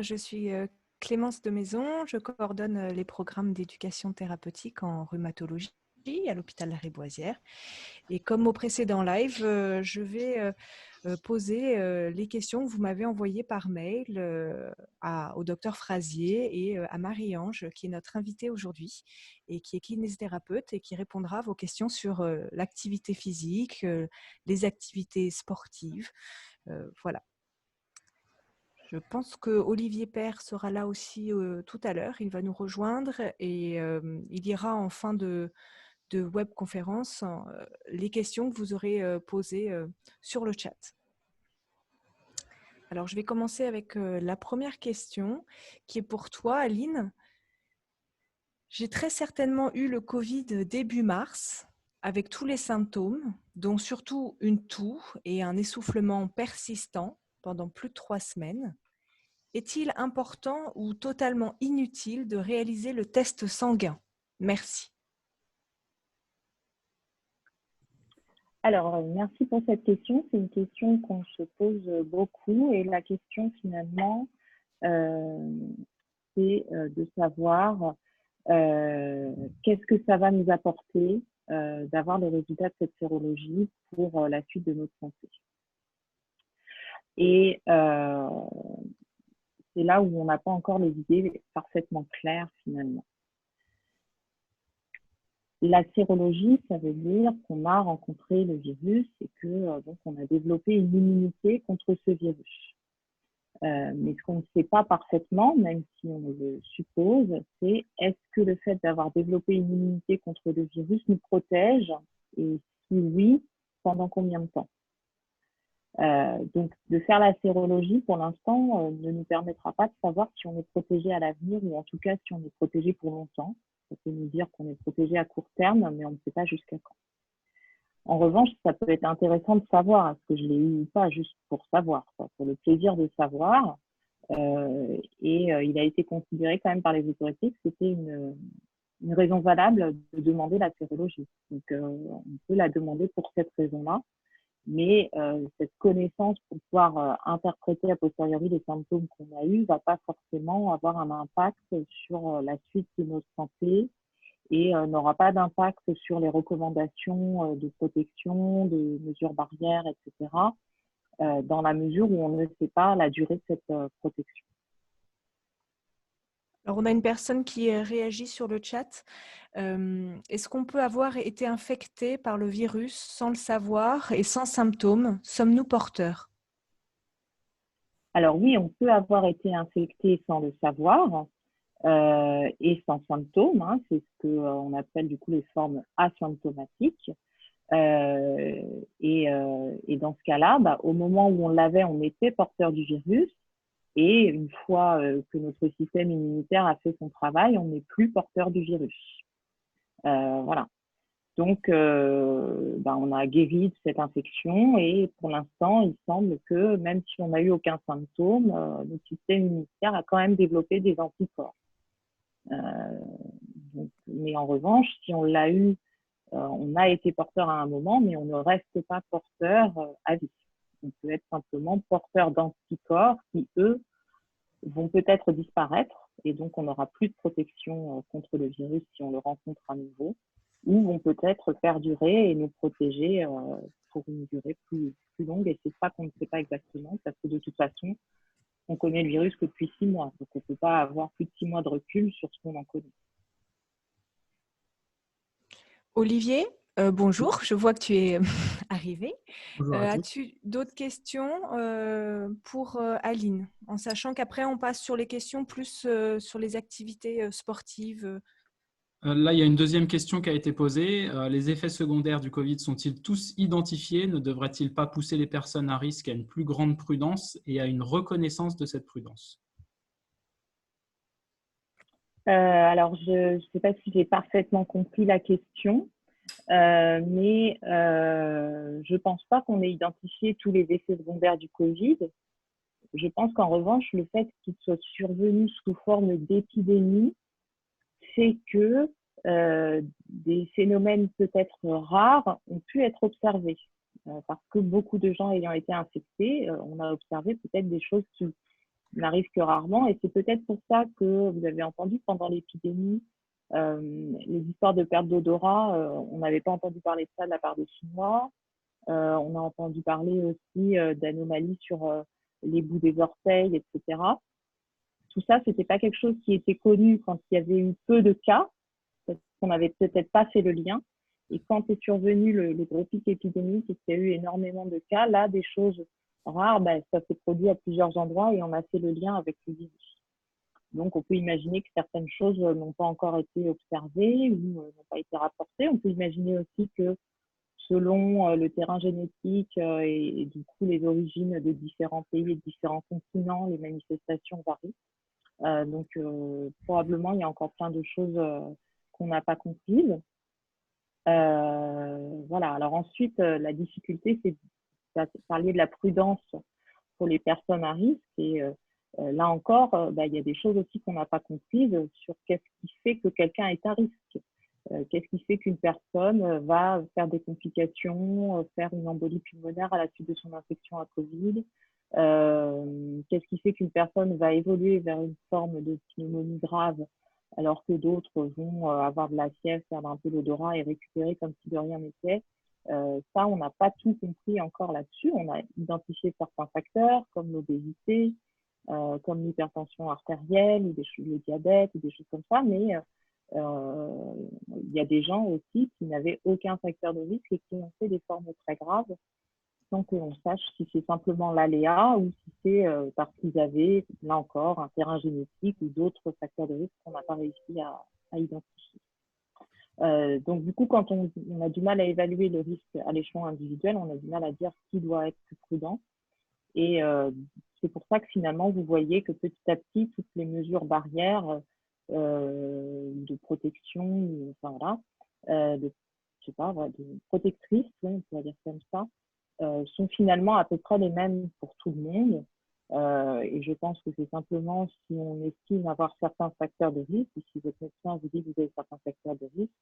je suis Clémence de Maison. Je coordonne les programmes d'éducation thérapeutique en rhumatologie à l'hôpital Lariboisière. Et comme au précédent live, je vais poser les questions que vous m'avez envoyées par mail au docteur Frazier et à Marie-Ange, qui est notre invitée aujourd'hui et qui est kinésithérapeute et qui répondra à vos questions sur l'activité physique, les activités sportives. Voilà. Je pense que Olivier Père sera là aussi tout à l'heure. Il va nous rejoindre et il ira en fin de webconférence les questions que vous aurez posées sur le chat. Alors, je vais commencer avec la première question qui est pour toi, Aline. J'ai très certainement eu le Covid début mars avec tous les symptômes, dont surtout une toux et un essoufflement persistant pendant plus de 3 semaines. Est-il important ou totalement inutile de réaliser le test sanguin? Merci. Alors, merci pour cette question. C'est une question qu'on se pose beaucoup et la question finalement, c'est de savoir qu'est-ce que ça va nous apporter d'avoir les résultats de cette sérologie pour la suite de notre santé. Et c'est là où on n'a pas encore les idées parfaitement claires finalement. La sérologie, ça veut dire qu'on a rencontré le virus et que donc on a développé une immunité contre ce virus. Mais ce qu'on ne sait pas parfaitement, même si on le suppose, c'est est-ce que le fait d'avoir développé une immunité contre le virus nous protège et si oui, pendant combien de temps? Donc, de faire la sérologie, pour l'instant, ne nous permettra pas de savoir si on est protégé à l'avenir ou en tout cas si on est protégé pour longtemps. Ça peut nous dire qu'on est protégé à court terme, mais on ne sait pas jusqu'à quand. En revanche, ça peut être intéressant de savoir est-ce que je l'ai eu ou pas, juste pour savoir, quoi, pour le plaisir de savoir. Il a été considéré quand même par les autorités que c'était une raison valable de demander la sérologie. Donc, on peut la demander pour cette raison-là. Mais cette connaissance pour pouvoir interpréter a posteriori les symptômes qu'on a eus va pas forcément avoir un impact sur la suite de notre santé et n'aura pas d'impact sur les recommandations de protection, de mesures barrières, etc., dans la mesure où on ne sait pas la durée de cette protection. Alors, on a une personne qui réagit sur le chat. Est-ce qu'on peut avoir été infecté par le virus sans le savoir et sans symptômes? Sommes-nous porteurs? Alors oui, on peut avoir été infecté sans le savoir et sans symptômes. Hein, c'est ce qu'on appelle du coup les formes asymptomatiques. Et dans ce cas-là, au moment où on l'avait, on était porteur du virus. Et une fois que notre système immunitaire a fait son travail, on n'est plus porteur du virus. Voilà. Donc, on a guéri de cette infection et pour l'instant, il semble que même si on n'a eu aucun symptôme, notre système immunitaire a quand même développé des anticorps. Mais en revanche, si on l'a eu, on a été porteur à un moment, mais on ne reste pas porteur à vie. On peut être simplement porteur d'anticorps qui, eux, vont peut-être disparaître et donc on n'aura plus de protection contre le virus si on le rencontre à nouveau, ou vont peut-être perdurer et nous protéger pour une durée plus longue. Et c'est ça qu'on ne sait pas exactement, parce que de toute façon, on connaît le virus que depuis 6 mois, donc on ne peut pas avoir plus de 6 mois de recul sur ce qu'on en connaît. Olivier, bonjour, je vois que tu es arrivé. As-tu d'autres questions pour Aline, en sachant qu'après on passe sur les questions plus sur les activités sportives? Là, il y a une deuxième question qui a été posée. Les effets secondaires du Covid sont-ils tous identifiés? Ne devrait-il pas pousser les personnes à risque à une plus grande prudence et à une reconnaissance de cette prudence? Alors, je ne sais pas si j'ai parfaitement compris la question, mais je ne pense pas qu'on ait identifié tous les effets secondaires du Covid. Je pense qu'en revanche, le fait qu'il soit survenu sous forme d'épidémie fait que des phénomènes peut-être rares ont pu être observés. Parce que beaucoup de gens ayant été infectés, on a observé peut-être des choses qui n'arrive que rarement. Et c'est peut-être pour ça que vous avez entendu pendant l'épidémie les histoires de perte d'odorat. On n'avait pas entendu parler de ça de la part des Chinois. On a entendu parler aussi d'anomalies sur les bouts des orteils, etc. Tout ça, c'était pas quelque chose qui était connu quand il y avait eu peu de cas, parce qu'on n'avait peut-être pas fait le lien. Et quand est survenu le gros pic épidémique et qu'il y a eu énormément de cas, là, des choses rares, ça s'est produit à plusieurs endroits et on a fait le lien avec le virus. Donc, on peut imaginer que certaines choses n'ont pas encore été observées ou n'ont pas été rapportées. On peut imaginer aussi que selon le terrain génétique et du coup les origines de différents pays et de différents continents, les manifestations varient. Donc, probablement, il y a encore plein de choses qu'on n'a pas comprises. Voilà. Alors ensuite, la difficulté, c'est de parler de la prudence pour les personnes à risque. Et là encore, il y a des choses aussi qu'on n'a pas comprises sur qu'est-ce qui fait que quelqu'un est à risque. Qu'est-ce qui fait qu'une personne va faire des complications, faire une embolie pulmonaire à la suite de son infection à Covid? Qu'est-ce qui fait qu'une personne va évoluer vers une forme de pneumonie grave alors que d'autres vont avoir de la fièvre, perdre un peu l'odorat et récupérer comme si de rien n'était? Ça, on n'a pas tout compris encore là-dessus. On a identifié certains facteurs comme l'obésité, comme l'hypertension artérielle ou le diabète ou des choses comme ça, mais il y a des gens aussi qui n'avaient aucun facteur de risque et qui ont fait des formes très graves sans que l'on sache si c'est simplement l'aléa ou si c'est parce qu'ils avaient, là encore, un terrain génétique ou d'autres facteurs de risque qu'on n'a pas réussi à identifier. Donc, du coup, quand on a du mal à évaluer le risque à l'échelon individuel, on a du mal à dire qui doit être plus prudent. Et c'est pour ça que finalement, vous voyez que petit à petit, toutes les mesures barrières de protection, enfin voilà, je sais pas, de protectrices, oui, on pourrait dire comme ça, sont finalement à peu près les mêmes pour tout le monde. Et je pense que c'est simplement si on estime avoir certains facteurs de risque, ou si votre médecin vous dit que vous avez certains facteurs de risque,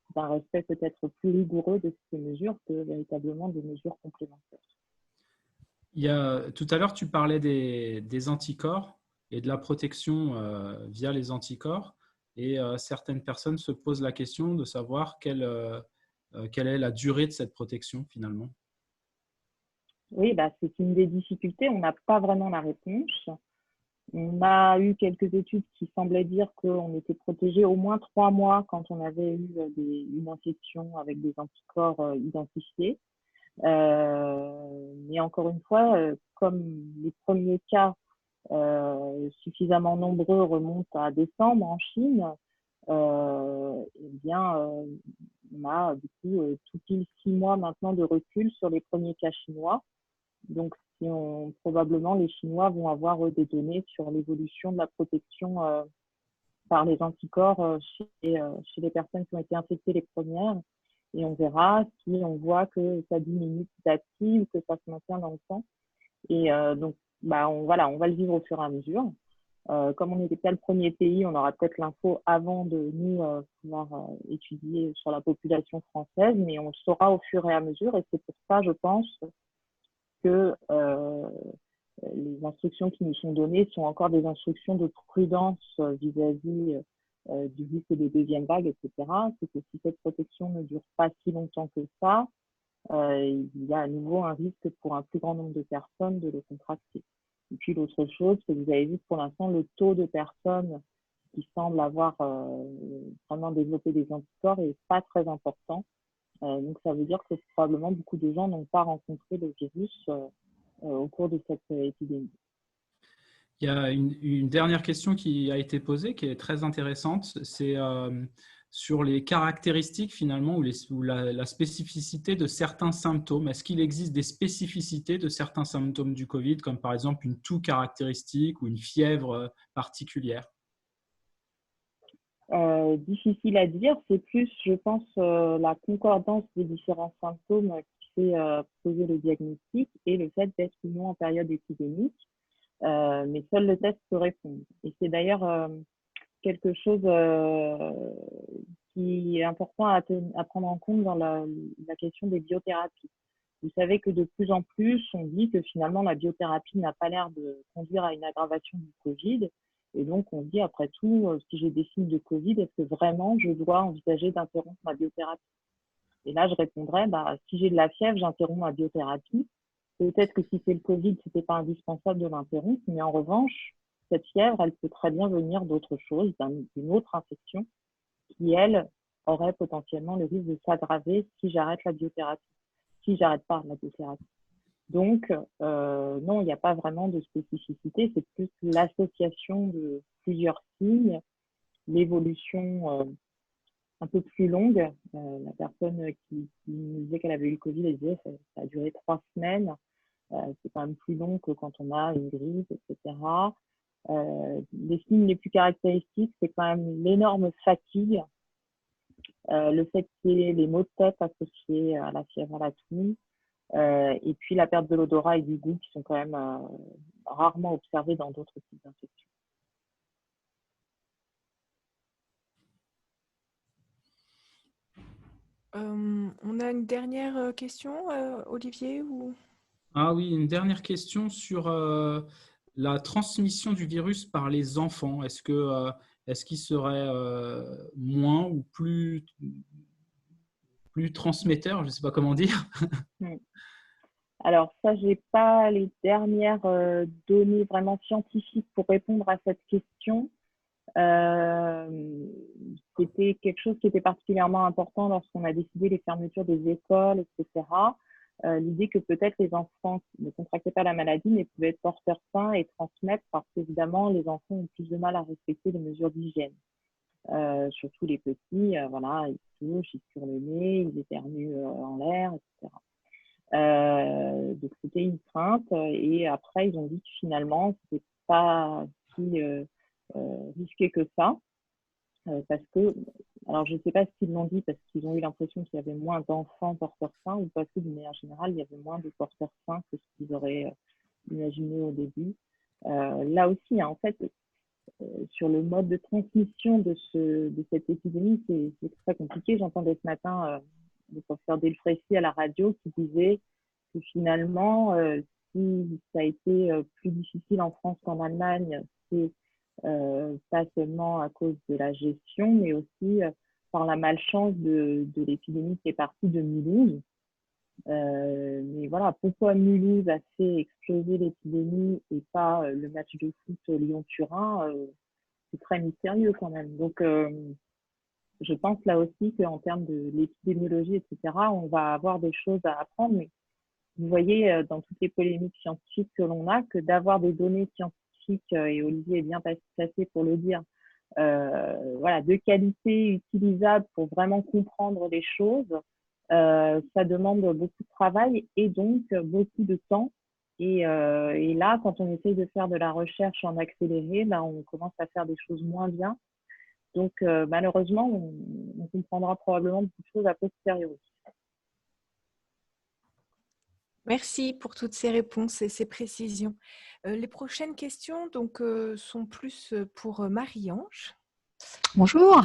c'est un respect peut-être plus rigoureux de ces mesures que véritablement des mesures complémentaires. Tout à l'heure, tu parlais des anticorps et de la protection via les anticorps. Et certaines personnes se posent la question de savoir quelle est la durée de cette protection finalement. Oui, c'est une des difficultés. On n'a pas vraiment la réponse. On a eu quelques études qui semblaient dire qu'on était protégé au moins 3 mois quand on avait eu une infection avec des anticorps identifiés. Mais encore une fois, comme les premiers cas suffisamment nombreux remontent à décembre en Chine, eh bien, on a du coup tout pile 6 mois maintenant de recul sur les premiers cas chinois. Donc, probablement, les Chinois vont avoir des données sur l'évolution de la protection par les anticorps chez les personnes qui ont été infectées les premières. Et on verra si on voit que ça diminue petit à petit ou que ça se maintient dans le temps. Et donc, on va le vivre au fur et à mesure. Comme on n'était pas le premier pays, on aura peut-être l'info avant de nous pouvoir étudier sur la population française, mais on le saura au fur et à mesure. Et c'est pour ça, je pense, que les instructions qui nous sont données sont encore des instructions de prudence vis-à-vis du risque de deuxième vague, etc. C'est que si cette protection ne dure pas si longtemps que ça, il y a à nouveau un risque pour un plus grand nombre de personnes de le contracter. Et puis l'autre chose, c'est que vous avez vu que pour l'instant, le taux de personnes qui semblent avoir vraiment développé des anticorps n'est pas très important. Donc ça veut dire que probablement beaucoup de gens n'ont pas rencontré le virus au cours de cette épidémie. Il y a une dernière question qui a été posée, qui est très intéressante. C'est sur les caractéristiques finalement ou la spécificité de certains symptômes. Est-ce qu'il existe des spécificités de certains symptômes du Covid, comme par exemple une toux caractéristique ou une fièvre particulière? Difficile à dire, c'est plus, je pense, la concordance des différents symptômes qui fait poser le diagnostic et le fait d'être ou non en période épidémique. Mais seul le test peut répondre. Et c'est d'ailleurs quelque chose qui est important à prendre en compte dans la question des biothérapies. Vous savez que de plus en plus, on dit que finalement, la biothérapie n'a pas l'air de conduire à une aggravation du Covid. Et donc, on dit, après tout, si j'ai des signes de Covid, est-ce que vraiment je dois envisager d'interrompre ma biothérapie? Et là, je répondrais, si j'ai de la fièvre, j'interromps ma biothérapie. Peut-être que si c'est le Covid, c'était pas indispensable de l'interrompre, mais en revanche, cette fièvre, elle peut très bien venir d'autre chose, d'une autre infection, qui, elle, aurait potentiellement le risque de s'aggraver si j'arrête la biothérapie, si j'arrête pas la biothérapie. Donc, non, il n'y a pas vraiment de spécificité, c'est plus l'association de plusieurs signes, l'évolution un peu plus longue. La personne qui nous disait qu'elle avait eu le Covid, elle disait que ça a duré 3 semaines. C'est quand même plus long que quand on a une grippe, etc. Les signes les plus caractéristiques, c'est quand même l'énorme fatigue, le fait qu'il y ait les maux de tête associés à la fièvre, à la toux, et puis la perte de l'odorat et du goût qui sont quand même rarement observés dans d'autres types d'infections. On a une dernière question, Olivier ou... Ah oui, une dernière question sur la transmission du virus par les enfants. Est-ce qu'ils seraient moins ou plus transmetteurs, je ne sais pas comment dire? Alors ça, j'ai pas les dernières données vraiment scientifiques pour répondre à cette question. C'était quelque chose qui était particulièrement important lorsqu'on a décidé les fermetures des écoles, etc. L'idée que peut-être les enfants ne contractaient pas la maladie, mais pouvaient être porteurs sains et transmettre, parce qu'évidemment, les enfants ont plus de mal à respecter les mesures d'hygiène. Surtout les petits, voilà, ils touchent, ils tirent le nez, ils éternuent en l'air, etc. Donc c'était une crainte, et après ils ont dit que finalement c'était pas si risqué que ça, parce que, alors je ne sais pas s'ils l'ont dit parce qu'ils ont eu l'impression qu'il y avait moins d'enfants porteurs sains, ou parce que d'une manière générale il y avait moins de porteurs sains que ce qu'ils auraient imaginé au début. Là aussi, hein, en fait, sur le mode de transmission de cette épidémie, c'est très compliqué. J'entendais ce matin le professeur Delfrécy à la radio qui disait que finalement, si ça a été plus difficile en France qu'en Allemagne, c'est pas seulement à cause de la gestion, mais aussi par la malchance de l'épidémie qui est partie de Mulhouse. Mais voilà, pourquoi Mulhouse a fait exploser l'épidémie et pas le match de foot Lyon-Turin, c'est très mystérieux quand même. Donc, je pense là aussi qu'en termes de l'épidémiologie, etc., on va avoir des choses à apprendre. Mais vous voyez, dans toutes les polémiques scientifiques que l'on a, que d'avoir des données scientifiques, et Olivier est bien placé pour le dire, voilà, de qualité, utilisables pour vraiment comprendre les choses, ça demande beaucoup de travail et donc beaucoup de temps. Et là, quand on essaye de faire de la recherche en accéléré, on commence à faire des choses moins bien. Donc, malheureusement, on comprendra probablement beaucoup de choses a posteriori. Merci pour toutes ces réponses et ces précisions. Les prochaines questions donc, sont plus pour Marie-Ange. Bonjour.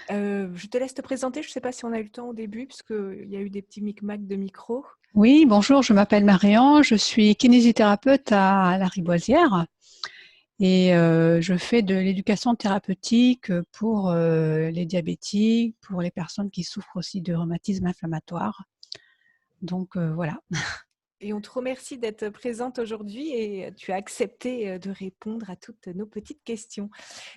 Je te laisse te présenter. Je ne sais pas si on a eu le temps au début, parce qu'il y a eu des petits micmacs de micro. Oui, bonjour, je m'appelle Marie-Ange, je suis kinésithérapeute à la Riboisière et je fais de l'éducation thérapeutique pour les diabétiques, pour les personnes qui souffrent aussi de rhumatisme inflammatoire. Donc voilà. Et on te remercie d'être présente aujourd'hui et tu as accepté de répondre à toutes nos petites questions.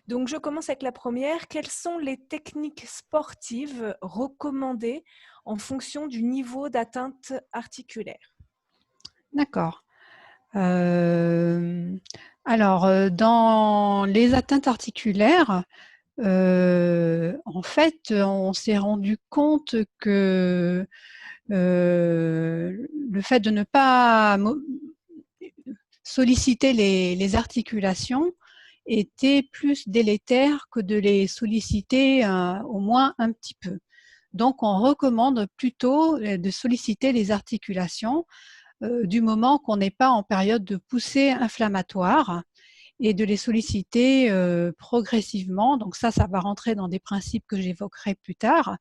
Donc, je commence avec la première. Quelles sont les techniques sportives recommandées en fonction du niveau d'atteinte articulaire? D'accord. Alors, dans les atteintes articulaires, en fait, on s'est rendu compte que le fait de ne pas solliciter les articulations était plus délétère que de les solliciter au moins un petit peu. Donc, on recommande plutôt de solliciter les articulations du moment qu'on n'est pas en période de poussée inflammatoire et de les solliciter progressivement. Donc ça va rentrer dans des principes que j'évoquerai plus tard,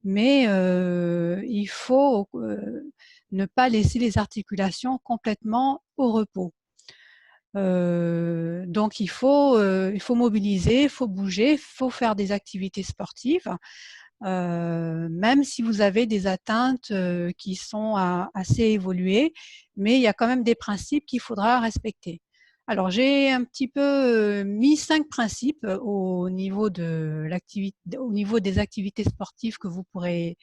mais il faut ne pas laisser les articulations complètement au repos. Donc il faut mobiliser, il faut bouger, il faut faire des activités sportives, même si vous avez des atteintes qui sont assez évoluées, mais il y a quand même des principes qu'il faudra respecter. Alors j'ai un petit peu mis 5 principes au niveau des activités sportives que vous pourrez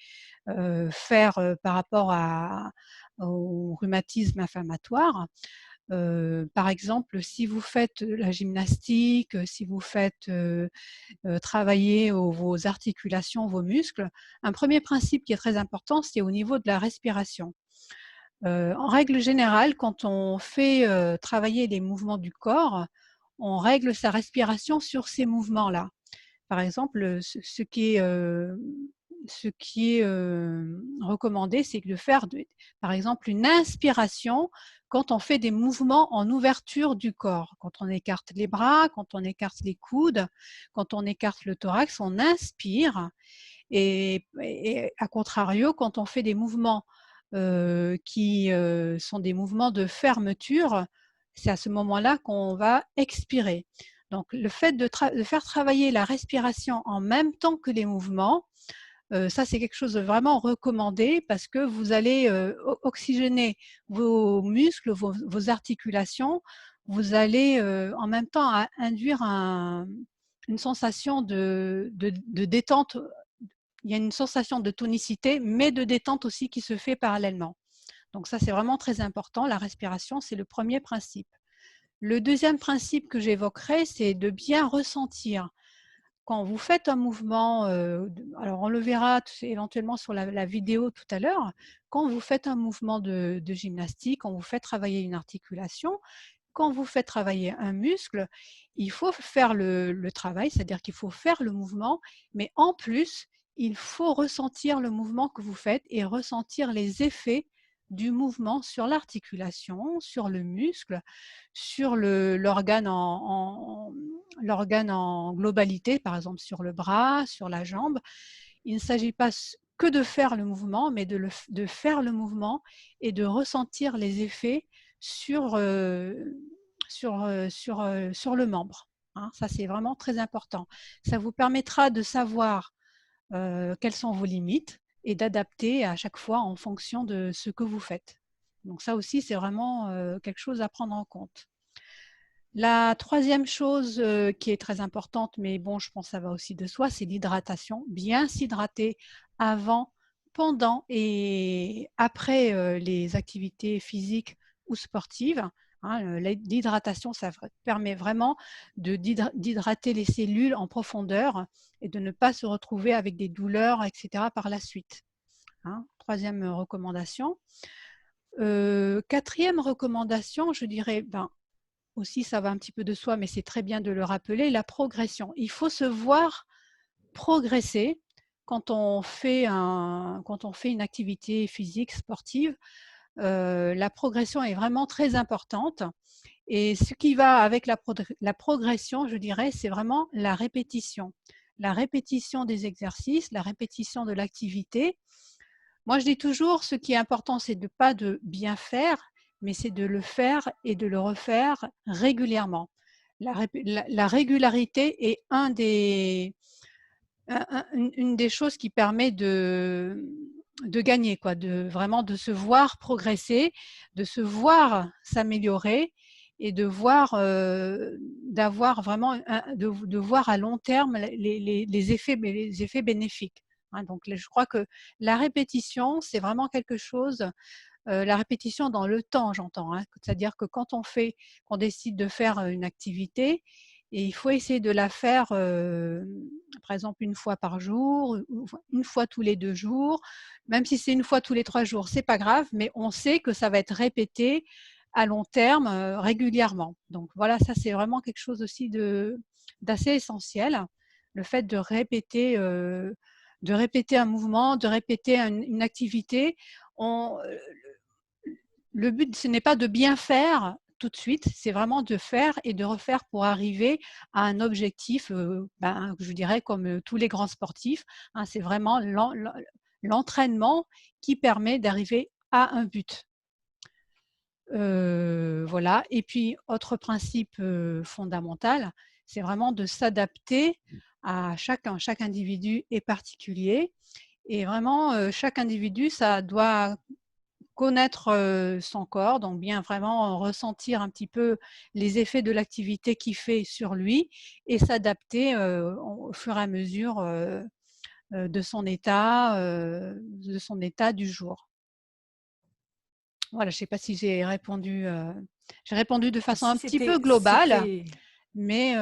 faire par rapport au rhumatisme inflammatoire. Par exemple, si vous faites la gymnastique, si vous faites travailler vos articulations, vos muscles, un premier principe qui est très important, c'est au niveau de la respiration. En règle générale, quand on fait travailler les mouvements du corps, on règle sa respiration sur ces mouvements-là. Par exemple, ce qui est recommandé, c'est de faire, par exemple, une inspiration quand on fait des mouvements en ouverture du corps. Quand on écarte les bras, quand on écarte les coudes, quand on écarte le thorax, on inspire. Et à contrario, quand on fait des mouvements qui sont des mouvements de fermeture, c'est à ce moment-là qu'on va expirer. Donc, le fait de faire travailler la respiration en même temps que les mouvements, ça, c'est quelque chose de vraiment recommandé parce que vous allez oxygéner vos muscles, vos articulations. Vous allez en même temps induire une sensation de détente. Il y a une sensation de tonicité, mais de détente aussi qui se fait parallèlement. Donc ça, c'est vraiment très important. La respiration, c'est le premier principe. Le deuxième principe que j'évoquerai, c'est de bien ressentir. Quand vous faites un mouvement, alors on le verra éventuellement sur la vidéo tout à l'heure, quand vous faites un mouvement de gymnastique, quand vous faites travailler une articulation, quand vous faites travailler un muscle, il faut faire le travail, c'est-à-dire qu'il faut faire le mouvement, mais en plus, il faut ressentir le mouvement que vous faites et ressentir les effets du mouvement sur l'articulation, sur le muscle, sur l'organe en globalité, par exemple sur le bras, sur la jambe. Il ne s'agit pas que de faire le mouvement, mais de faire le mouvement et de ressentir les effets sur le membre. Hein. Ça, c'est vraiment très important. Ça vous permettra de savoir quelles sont vos limites et d'adapter à chaque fois en fonction de ce que vous faites. Donc ça aussi, c'est vraiment quelque chose à prendre en compte. La troisième chose qui est très importante, mais bon, je pense que ça va aussi de soi, c'est l'hydratation. Bien s'hydrater avant, pendant et après les activités physiques ou sportives. Hein, l'hydratation, ça permet vraiment d'hydrater les cellules en profondeur et de ne pas se retrouver avec des douleurs, etc. par la suite. Hein, troisième recommandation. Quatrième recommandation, je dirais, aussi ça va un petit peu de soi, mais c'est très bien de le rappeler, la progression. Il faut se voir progresser quand on fait une activité physique, sportive. La progression est vraiment très importante. Et ce qui va avec la progression, je dirais, c'est vraiment la répétition. La répétition des exercices, la répétition de l'activité. Moi, je dis toujours, ce qui est important, c'est pas de bien faire, mais c'est de le faire et de le refaire régulièrement. La régularité est une des choses qui permet de gagner, quoi, vraiment de se voir progresser, de se voir s'améliorer et de voir, d'avoir vraiment, de voir à long terme les effets bénéfiques. Hein, donc, je crois que la répétition, c'est vraiment quelque chose, la répétition dans le temps, j'entends. Hein, c'est-à-dire que quand on décide de faire une activité, et il faut essayer de la faire, par exemple, une fois par jour, une fois tous les 2 jours. Même si c'est une fois tous les 3 jours, c'est pas grave, mais on sait que ça va être répété à long terme, régulièrement. Donc voilà, ça c'est vraiment quelque chose aussi d'assez essentiel. Le fait de répéter un mouvement, de répéter une activité. Le but, ce n'est pas de bien faire tout de suite, c'est vraiment de faire et de refaire pour arriver à un objectif, je dirais comme tous les grands sportifs. Hein, c'est vraiment l'entraînement qui permet d'arriver a un but. Voilà. Et puis, autre principe fondamental, c'est vraiment de s'adapter à chacun. Chaque individu est particulier. Et vraiment, chaque individu, ça doit connaître son corps, donc bien vraiment ressentir un petit peu les effets de l'activité qu'il fait sur lui et s'adapter au fur et à mesure de son état du jour. Voilà, je ne sais pas si j'ai répondu de façon un petit peu globale, mais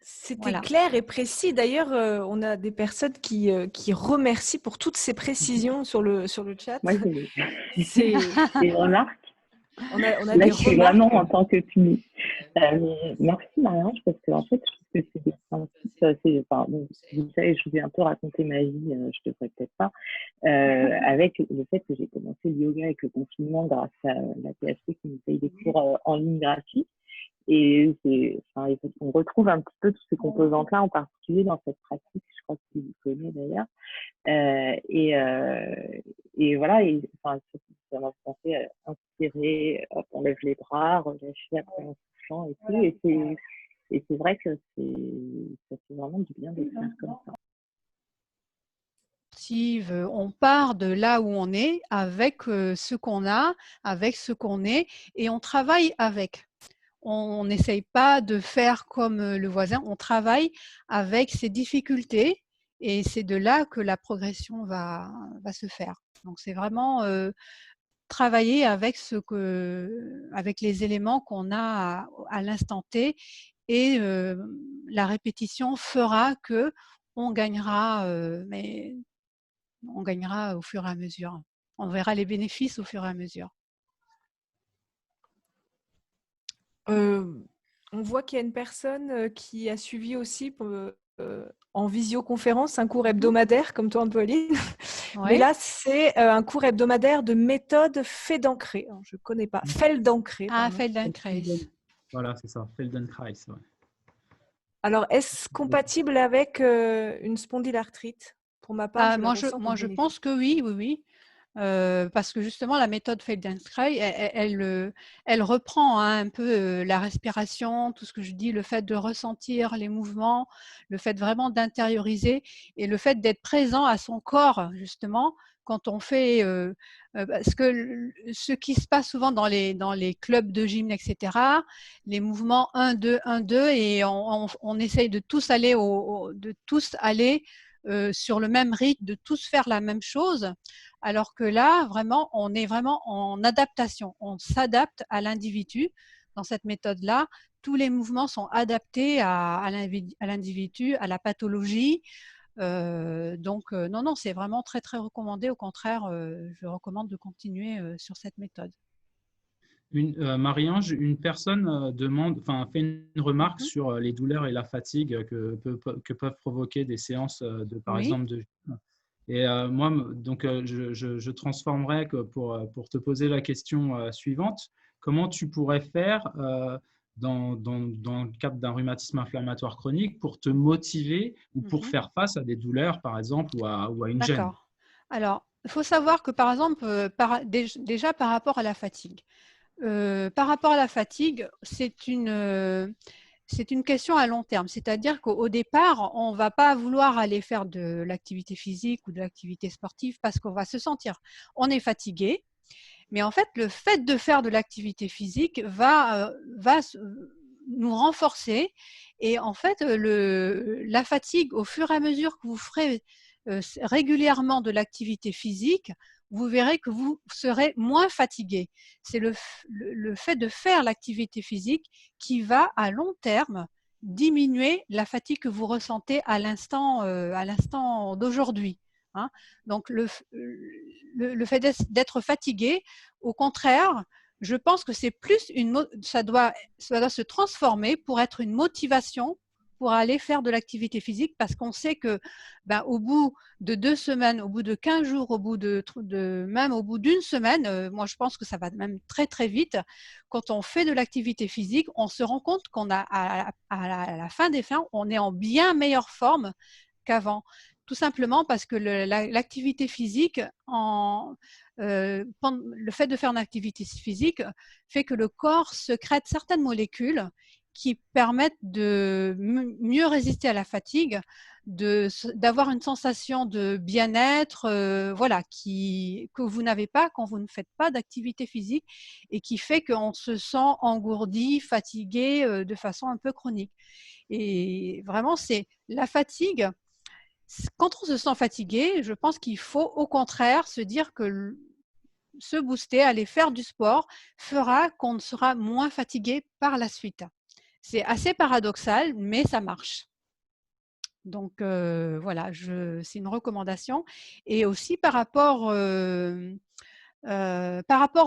c'était voilà. clair et précis. D'ailleurs, on a des personnes qui remercient pour toutes ces précisions sur le chat. Moi, j'ai des remarques. On a Là, des je suis remarques. vraiment en tant que public. Merci, Marie-Ange, parce qu'en fait, je trouve que c'est des principes. Bon, vous savez, je vous ai un peu raconté ma vie, je devrais peut-être pas, avec le fait que j'ai commencé le yoga avec le confinement grâce à la PHP qui nous paye des cours en ligne gratuits. Et on retrouve un petit peu toutes ces composantes-là, en particulier dans cette pratique, je crois que vous connaissez d'ailleurs. Et voilà, ça m'a pensé inspirer, on lève les bras, relâcher après en soufflant et tout. Et c'est vrai que ça fait vraiment du bien de faire comme ça. On part de là où on est avec ce qu'on a, avec ce qu'on est, et on travaille avec. On n'essaye pas de faire comme le voisin, on travaille avec ses difficultés et c'est de là que la progression va se faire. Donc c'est vraiment travailler avec les éléments qu'on a à l'instant T et la répétition fera que on gagnera au fur et à mesure. On verra les bénéfices au fur et à mesure. On voit qu'il y a une personne qui a suivi aussi en visioconférence un cours hebdomadaire, comme toi un peu, Aline. Ouais. Mais là, c'est un cours hebdomadaire de méthode Feldenkrais. Je ne connais pas. Feldenkrais. Ah, Feldenkrais. Voilà, c'est ça, Feldenkrais. Ouais. Alors, est-ce compatible avec une spondylarthrite? Pour ma part, moi, je pense que oui. Parce que justement, la méthode Feldenkrais, elle reprend un peu la respiration, tout ce que je dis, le fait de ressentir les mouvements, le fait vraiment d'intérioriser et le fait d'être présent à son corps, justement, quand on fait… parce que ce qui se passe souvent dans les clubs de gym, etc., les mouvements 1-2, 1-2, et on essaye de tous aller, sur le même rythme, de tous faire la même chose. Alors que là, vraiment, on est vraiment en adaptation. On s'adapte à l'individu. Dans cette méthode-là, tous les mouvements sont adaptés à l'individu, à la pathologie. Non, c'est vraiment très, très recommandé. Au contraire, je recommande de continuer sur cette méthode. Marie-Ange, une personne fait une remarque sur les douleurs et la fatigue que peuvent provoquer des séances par exemple de gym. Et moi, donc, je transformerais pour te poser la question suivante. Comment tu pourrais faire dans le cadre d'un rhumatisme inflammatoire chronique pour te motiver ou pour faire face à des douleurs, par exemple, ou à une gêne? D'accord. Alors, il faut savoir que, par exemple, déjà par rapport à la fatigue, c'est une question à long terme. C'est-à-dire qu'au départ, on ne va pas vouloir aller faire de l'activité physique ou de l'activité sportive parce qu'on va se sentir, on est fatigué. Mais en fait, le fait de faire de l'activité physique va nous renforcer. Et en fait, la fatigue, au fur et à mesure que vous ferez régulièrement de l'activité physique, vous verrez que vous serez moins fatigué. C'est le fait de faire l'activité physique qui va, à long terme, diminuer la fatigue que vous ressentez à l'instant d'aujourd'hui. Hein. Donc, le fait d'être fatigué, au contraire, je pense que c'est plus ça doit se transformer pour être une motivation pour aller faire de l'activité physique parce qu'on sait que au bout de 2 semaines, au bout de 15 jours, même au bout d'une semaine, moi je pense que ça va même très très vite. Quand on fait de l'activité physique, on se rend compte qu'on a à la fin des fins, on est en bien meilleure forme qu'avant. tout simplement parce que l'activité physique, le fait de faire une activité physique fait que le corps sécrète certaines molécules qui permettent de mieux résister à la fatigue, d'avoir une sensation de bien-être, voilà, que vous n'avez pas quand vous ne faites pas d'activité physique et qui fait qu'on se sent engourdi, fatigué de façon un peu chronique. Et vraiment, c'est la fatigue. Quand on se sent fatigué, je pense qu'il faut au contraire se dire que se booster, aller faire du sport, fera qu'on sera moins fatigué par la suite. C'est assez paradoxal, mais ça marche. Donc voilà, c'est une recommandation. Et aussi par rapport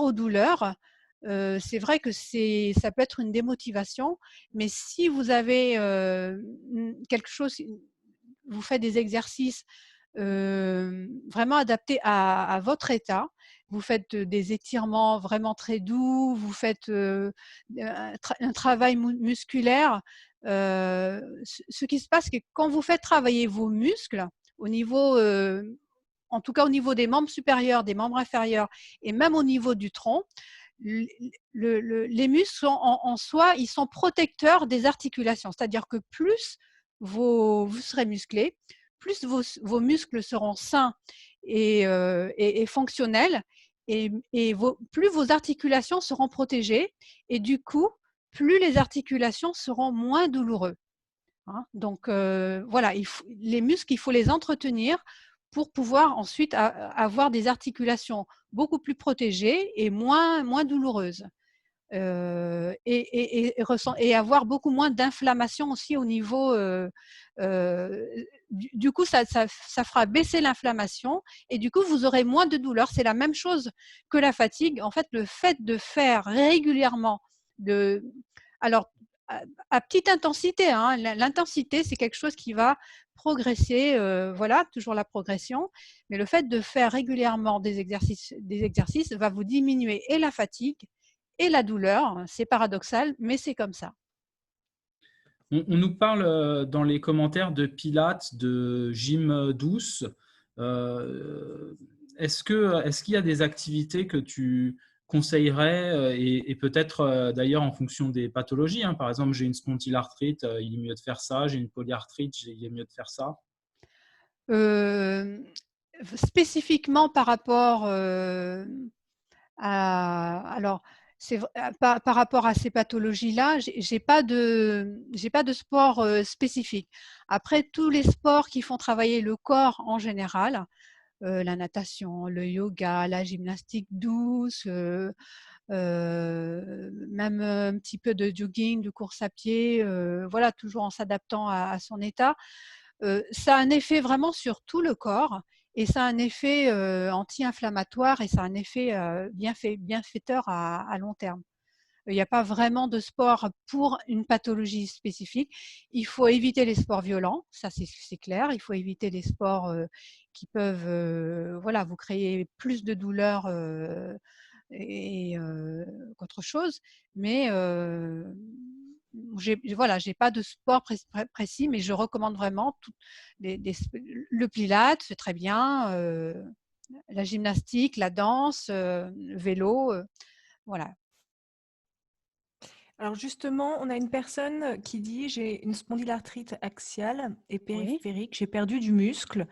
aux douleurs, c'est vrai que ça peut être une démotivation, mais si vous avez quelque chose, vous faites des exercices vraiment adaptés à votre état, vous faites des étirements vraiment très doux, vous faites un travail musculaire. Ce qui se passe, c'est que quand vous faites travailler vos muscles au niveau, en tout cas au niveau des membres supérieurs, des membres inférieurs et même au niveau du tronc, les muscles en soi, ils sont protecteurs des articulations. C'est-à-dire que plus vous serez musclé, plus vos muscles seront sains et fonctionnels, et plus vos articulations seront protégées, et du coup, plus les articulations seront moins douloureuses. Hein. Donc voilà, les muscles, il faut les entretenir pour pouvoir ensuite avoir des articulations beaucoup plus protégées et moins douloureuses. Et avoir beaucoup moins d'inflammation aussi au niveau. Du coup, ça fera baisser l'inflammation et du coup, vous aurez moins de douleur. C'est la même chose que la fatigue. En fait, le fait de faire régulièrement, alors à petite intensité, hein, l'intensité, c'est quelque chose qui va progresser, voilà, toujours la progression, mais le fait de faire régulièrement des exercices va vous diminuer et la fatigue et la douleur. C'est paradoxal, mais c'est comme ça. On nous parle dans les commentaires de pilates, de gym douce. Est-ce qu'il y a des activités que tu conseillerais et peut-être d'ailleurs en fonction des pathologies, hein. Par exemple, j'ai une spondylarthrite, il est mieux de faire ça. J'ai une polyarthrite, il est mieux de faire ça. Spécifiquement par rapport alors, par rapport à ces pathologies-là, j'ai pas de sport spécifique. Après, tous les sports qui font travailler le corps en général, la natation, le yoga, la gymnastique douce, même un petit peu de jogging, de course à pied, voilà, toujours en s'adaptant à son état. Ça a un effet vraiment sur tout le corps et ça a un effet anti-inflammatoire et ça a un effet bienfaiteur à long terme. Il n'y a pas vraiment de sport pour une pathologie spécifique. Il faut éviter les sports violents, ça c'est clair. Il faut éviter les sports qui peuvent voilà, vous créer plus de douleur qu'autre chose. Mais j'ai pas de sport précis, mais je recommande vraiment le pilates, c'est très bien, la gymnastique, la danse, le vélo, voilà. Alors justement, on a une personne qui dit: j'ai une spondylarthrite axiale et périphérique, j'ai perdu du muscle.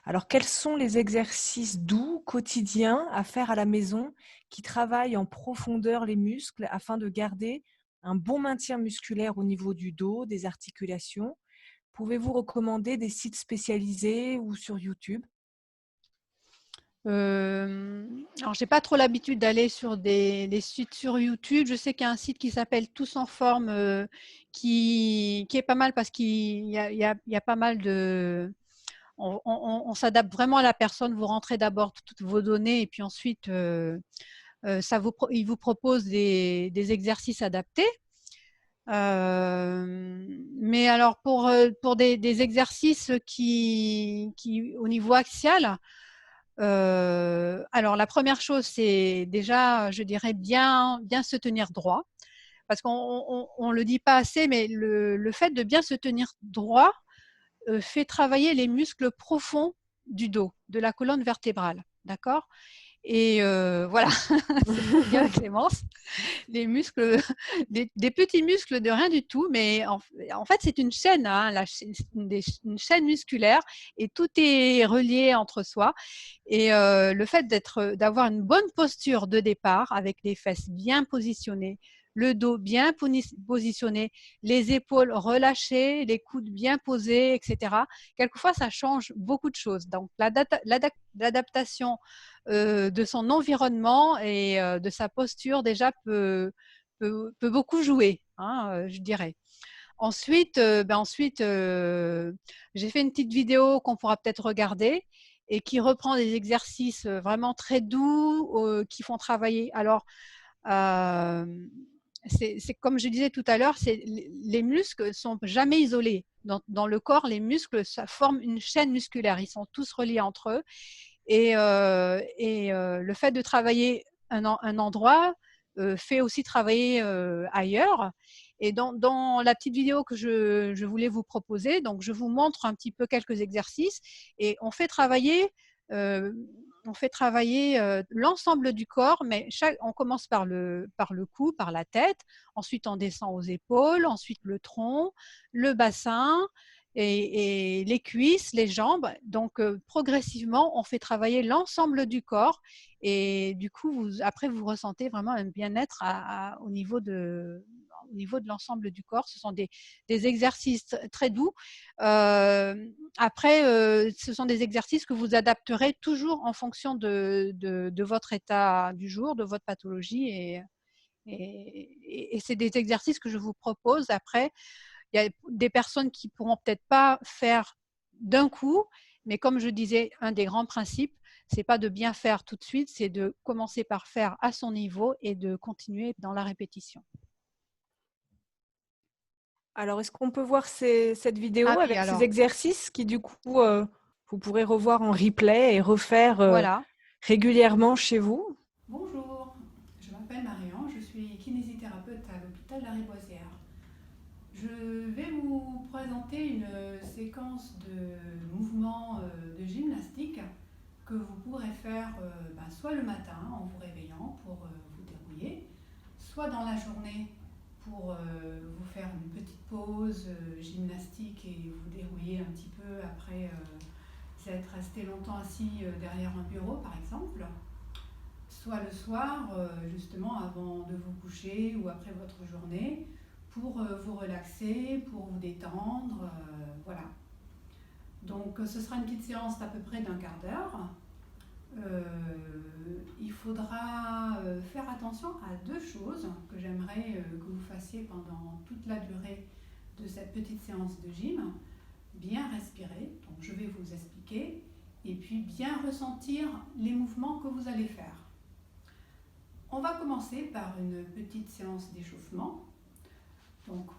Alors quels sont les exercices doux, quotidiens à faire à la maison qui travaillent en profondeur les muscles afin de garder un bon maintien musculaire au niveau du dos, des articulations? Pouvez-vous recommander des sites spécialisés ou sur YouTube? Alors, j'ai pas trop l'habitude d'aller sur des sites sur YouTube. Je sais qu'il y a un site qui s'appelle Tous en forme, qui est pas mal parce qu'il y a pas mal de… On s'adapte vraiment à la personne. Vous rentrez d'abord toutes vos données et puis ensuite, il vous propose des exercices adaptés. Mais alors, pour des exercices qui au niveau axial, alors la première chose, c'est déjà, je dirais, bien se tenir droit, parce qu'on le dit pas assez, mais le fait de bien se tenir droit fait travailler les muscles profonds du dos, de la colonne vertébrale. D'accord? Et voilà, c'est pour bien Clémence, les muscles, des petits muscles de rien du tout, mais en fait c'est une chaîne, hein, une chaîne musculaire et tout est relié entre soi. Et le fait d'avoir une bonne posture de départ avec les fesses bien positionnées, le dos bien positionné, les épaules relâchées, les coudes bien posés, etc. Quelquefois, ça change beaucoup de choses. Donc, l'adaptation de son environnement et de sa posture déjà peut beaucoup jouer, hein, je dirais. Ensuite, j'ai fait une petite vidéo qu'on pourra peut-être regarder et qui reprend des exercices vraiment très doux qui font travailler. Alors, c'est comme je disais tout à l'heure, les muscles sont jamais isolés. Dans le corps, les muscles, ça forme une chaîne musculaire. Ils sont tous reliés entre eux. Et le fait de travailler un endroit fait aussi travailler ailleurs. Et dans la petite vidéo que je voulais vous proposer, donc je vous montre un petit peu quelques exercices et on fait travailler l'ensemble du corps, mais on commence par le cou, par la tête, ensuite on descend aux épaules, ensuite le tronc, le bassin et les cuisses, les jambes. Donc progressivement, on fait travailler l'ensemble du corps et du coup, après, vous ressentez vraiment un bien-être au niveau de l'ensemble du corps. Ce sont des exercices très doux. Après, ce sont des exercices que vous adapterez toujours en fonction de votre état du jour, de votre pathologie. Et c'est des exercices que je vous propose. Après, il y a des personnes qui ne pourront peut-être pas faire d'un coup, mais comme je disais, un des grands principes, c'est pas de bien faire tout de suite, c'est de commencer par faire à son niveau et de continuer dans la répétition. Alors, est-ce qu'on peut voir cette vidéo Ah oui, avec ces alors, exercices qui, du coup, vous pourrez revoir en replay et refaire voilà. régulièrement chez vous? Bonjour, je m'appelle Marian, je suis kinésithérapeute à l'hôpital Lariboisière. Je vais vous présenter une séquence de mouvements de gymnastique que vous pourrez faire soit le matin en vous réveillant pour vous dérouiller, soit dans la journée pour vous faire une petite pause gymnastique et vous dérouiller un petit peu après être resté longtemps assis derrière un bureau par exemple. Soit le soir, justement avant de vous coucher ou après votre journée, pour vous relaxer, pour vous détendre, voilà. Donc ce sera une petite séance d'à peu près d'un quart d'heure. Il faudra faire attention à deux choses que j'aimerais que vous fassiez pendant toute la durée de cette petite séance de gym. Bien respirer, donc je vais vous expliquer, et puis bien ressentir les mouvements que vous allez faire. On va commencer par une petite séance d'échauffement. Donc,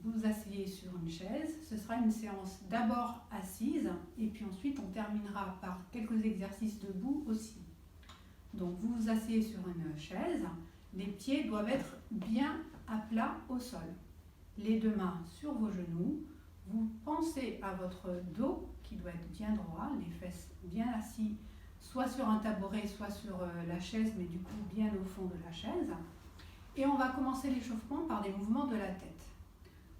vous vous asseyez sur une chaise. Ce sera une séance d'abord assise et puis ensuite on terminera par quelques exercices debout aussi. Donc, vous vous asseyez sur une chaise. Les pieds doivent être bien à plat au sol. Les deux mains sur vos genoux. Vous pensez à votre dos qui doit être bien droit, les fesses bien assises, soit sur un tabouret, soit sur la chaise, mais du coup bien au fond de la chaise. Et on va commencer l'échauffement par des mouvements de la tête.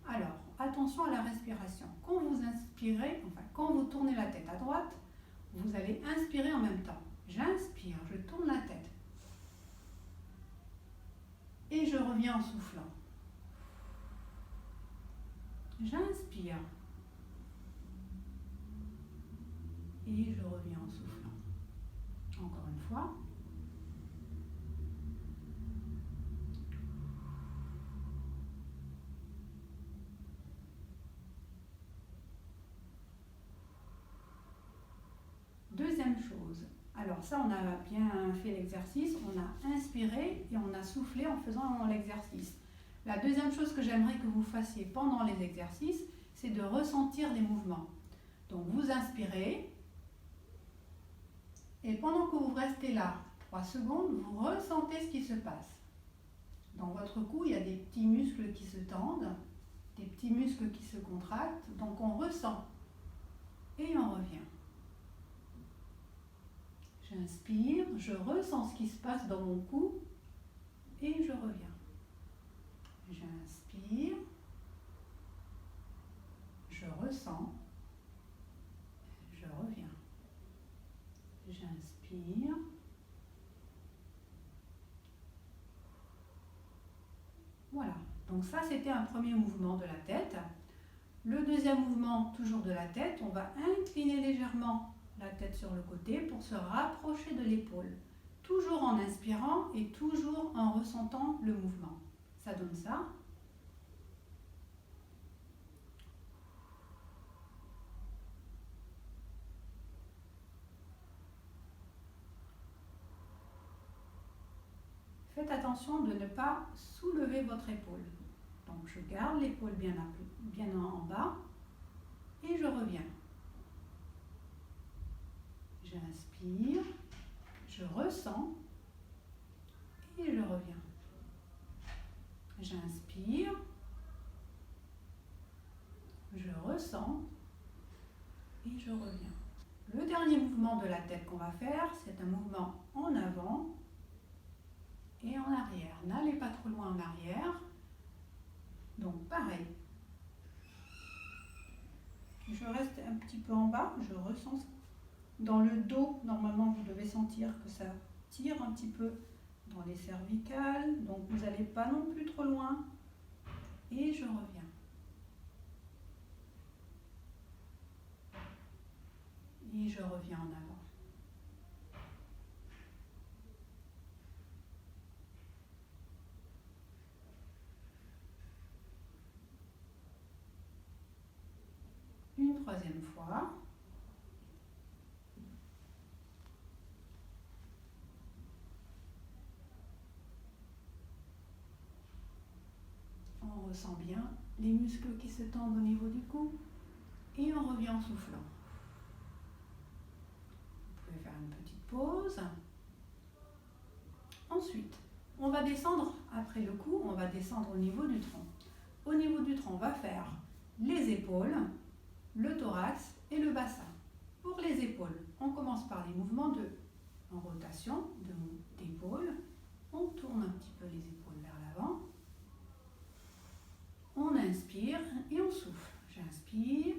Alors, attention à la respiration. Quand vous inspirez, quand vous tournez la tête à droite, vous allez inspirer en même temps. J'inspire, je tourne la tête. Et je reviens en soufflant. J'inspire. Et je reviens en soufflant. Encore une fois. Deuxième chose. Alors ça, on a bien fait l'exercice. On a inspiré et on a soufflé en faisant l'exercice. La deuxième chose que j'aimerais que vous fassiez pendant les exercices, c'est de ressentir les mouvements. Donc vous inspirez. Et pendant que vous restez là 3 secondes, vous ressentez ce qui se passe. Dans votre cou, il y a des petits muscles qui se tendent. des petits muscles qui se contractent. Donc on ressent et on revient. J'inspire, je ressens ce qui se passe dans mon cou et je reviens. J'inspire, je ressens, je reviens. J'inspire. Voilà, donc ça c'était un premier mouvement de la tête. Le deuxième mouvement, toujours de la tête, on va incliner légèrement la tête sur le côté pour se rapprocher de l'épaule. Toujours en inspirant et toujours en ressentant le mouvement. Ça donne ça. Faites attention de ne pas soulever votre épaule. Donc je garde l'épaule bien en bas et je reviens. J'inspire, je ressens et je reviens. J'inspire, je ressens et je reviens. Le dernier mouvement de la tête qu'on va faire, c'est un mouvement en avant et en arrière. N'allez pas trop loin en arrière. Donc pareil. Je reste un petit peu en bas, je ressens dans le dos. Normalement, vous devez sentir que ça tire un petit peu dans les cervicales. Donc vous n'allez pas non plus trop loin. Et je reviens. Et je reviens en avant. Une troisième fois. On ressent bien les muscles qui se tendent au niveau du cou et on revient en soufflant. Vous pouvez faire une petite pause. Ensuite, on va descendre, après le cou, on va descendre au niveau du tronc. Au niveau du tronc, on va faire les épaules, le thorax et le bassin. Pour les épaules, on commence par les mouvements en rotation d'épaule. On tourne un petit peu les épaules vers l'avant. On inspire et on souffle. J'inspire.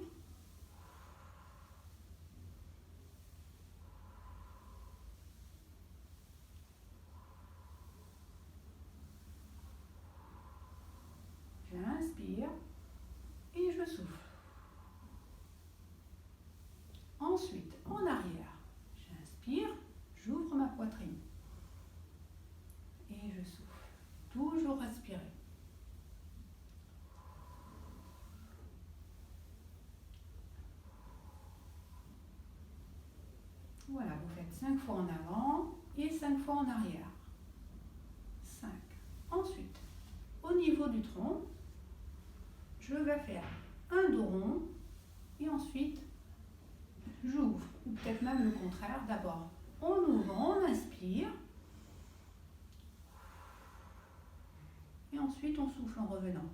J'inspire et je souffle. Ensuite, en arrière, j'inspire, j'ouvre ma poitrine et je souffle. Toujours respirer. Voilà, vous faites 5 fois en avant et 5 fois en arrière. 5. Ensuite, au niveau du tronc, je vais faire un dos rond et ensuite j'ouvre, ou peut-être même le contraire. D'abord, on ouvre, on inspire et ensuite on souffle en revenant.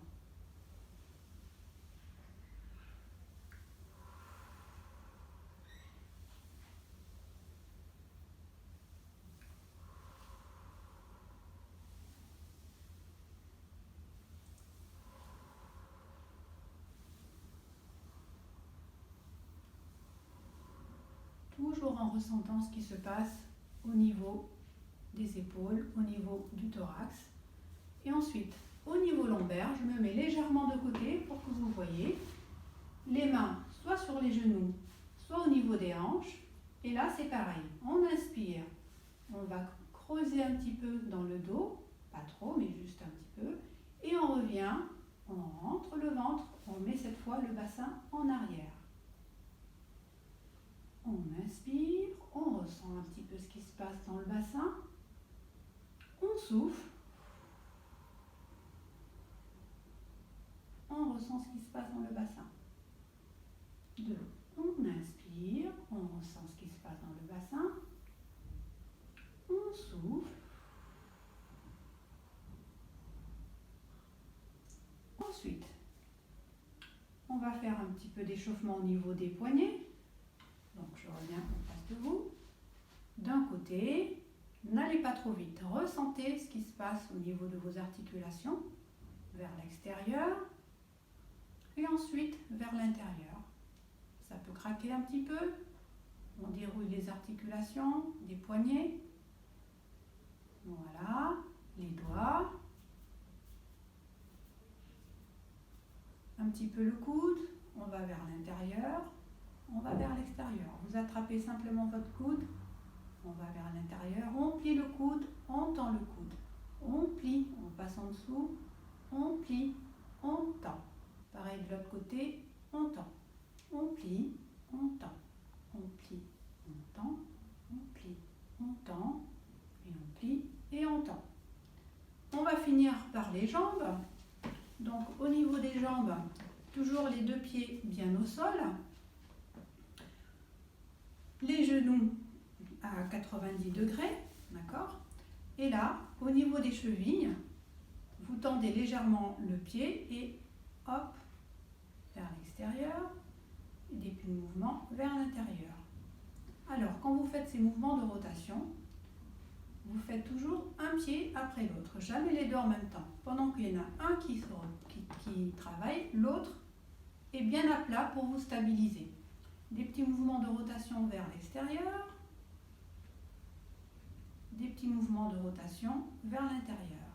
Toujours en ressentant ce qui se passe au niveau des épaules, au niveau du thorax. Et ensuite, au niveau lombaire, je me mets légèrement de côté pour que vous voyez les mains soit sur les genoux, soit au niveau des hanches. Et là, c'est pareil. On inspire, on va creuser un petit peu dans le dos, pas trop, mais juste un petit peu. Et on revient, on rentre le ventre, on met cette fois le bassin en arrière. On inspire, on ressent un petit peu ce qui se passe dans le bassin. On souffle. On ressent ce qui se passe dans le bassin. 2. On inspire, on ressent ce qui se passe dans le bassin. On souffle. Ensuite, On va faire un petit peu d'échauffement au niveau des poignets. Donc je reviens en face de vous. D'un côté, n'allez pas trop vite. Ressentez ce qui se passe au niveau de vos articulations vers l'extérieur et ensuite vers l'intérieur. Ça peut craquer un petit peu. On déroule les articulations, des poignets. Voilà, les doigts. Un petit peu le coude. On va vers l'intérieur. On va vers l'extérieur. Vous attrapez simplement votre coude. On va vers l'intérieur. On plie le coude. On tend le coude. On plie. On passe en dessous. On plie. On tend. Pareil de l'autre côté. On tend. On plie. On tend. On plie. On tend. On plie. On tend. Et on plie. Et on tend. On va finir par les jambes. Donc au niveau des jambes, toujours les deux pieds bien au sol. Les genoux à 90 degrés, d'accord? Et là, au niveau des chevilles, vous tendez légèrement le pied et hop, vers l'extérieur, et des petits mouvements vers l'intérieur. Alors, quand vous faites ces mouvements de rotation, vous faites toujours un pied après l'autre, jamais les deux en même temps. Pendant qu'il y en a un qui travaille, l'autre est bien à plat pour vous stabiliser. Des petits mouvements de rotation vers l'extérieur, des petits mouvements de rotation vers l'intérieur.